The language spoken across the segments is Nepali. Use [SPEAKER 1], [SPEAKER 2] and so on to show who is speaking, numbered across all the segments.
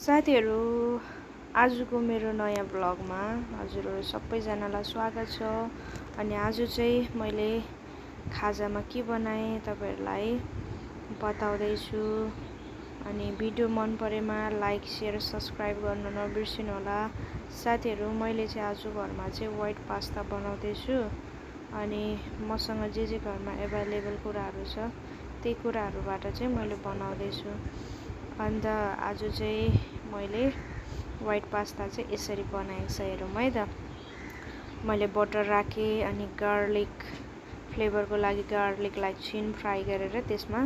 [SPEAKER 1] साथीहरू, आजको मेरो नयाँ ब्लगमा हजुरहरू सबैजनालाई स्वागत छ। अनि आज चाहिँ मैले खाजामा के बनाएँ तपाईँहरूलाई बताउँदैछु। अनि भिडियो मन परेमा लाइक शेयर सब्सक्राइब गर्न नबिर्सिनु होला। साथीहरू, मैले चाहिँ आज घरमा चाहिँ व्हाइट पास्ता बनाउँदैछु। अनि मसँग जे घरमा एभाइलेबल कुराहरू छ त्यही कुराहरूबाट चाहिँ मैले बनाउँदैछु। अन्त आज चाहिँ मैले व्हाइट पास्ता चाहिँ यसरी बनाएको छ, हेरौँ है त। मैले बटर राखेँ, अनि गार्लिक फ्लेभरको लागि गार्लिकलाई छिन फ्राई गरेर त्यसमा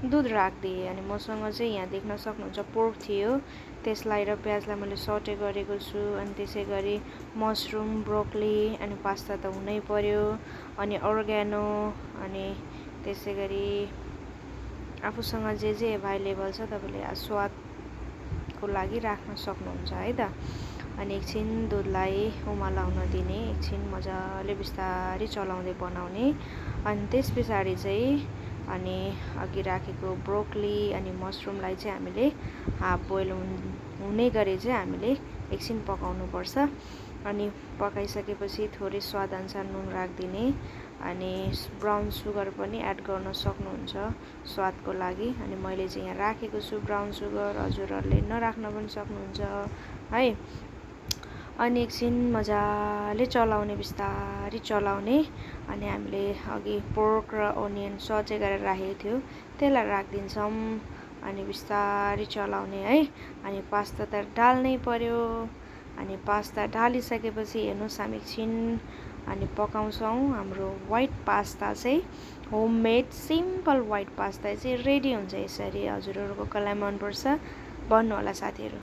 [SPEAKER 1] दुध राखिदिएँ। अनि मसँग चाहिँ यहाँ देख्न सक्नुहुन्छ पोर्क थियो, त्यसलाई र प्याजलाई मैले सटे गरेको छु। अनि त्यसै गरी मसरुम, ब्रोकली अनि पास्ता त हुनै पर्यो, अनि अर्ग्यानो, अनि त्यसै गरी आफूसँग जे एभाइलेबल छ तपाईँले स्वादको लागि राख्न सक्नुहुन्छ है त। अनि एकछिन दुधलाई उमालाउन दिने, एकछिन मजाले बिस्तारै चलाउँदै बनाउने। अनि त्यस पछाडि चाहिँ अनि अघि राखेको ब्रोकली अनि मसरुमलाई चाहिँ हामीले हाफ बोइल हुने गरी चाहिँ हामीले एकछिन पकाउनुपर्छ। अनि पकाइसकेपछि थोरै स्वादअनुसार नुन राखिदिने। अनि ब्राउन सुगर पनि एड गर्न सक्नुहुन्छ स्वादको लागि। अनि मैले चाहिँ यहाँ राखेको छु ब्राउन सुगर, हजुरहरूले नराख्न पनि सक्नुहुन्छ है। अनि एकछिन मजाले चलाउने, बिस्तारै चलाउने। अनि हामीले अघि पोर्क र ओनियन सटे गरेर राखेको थियो त्यसलाई राखिदिन्छौँ। अनि बिस्तारै चलाउने है। अनि पास्ता त डाल्नै पर्यो। अनि पास्ता ढालिसकेपछि हेर्नुहोस् हामी एकछिन अनि पकाउँछौँ। हाम्रो व्हाइट पास्ता चाहिँ होममेड सिम्पल व्हाइट पास्ता चाहिँ रेडी हुन्छ यसरी। हजुरहरूको कसलाई मनपर्छ भन्नुहोला साथीहरू।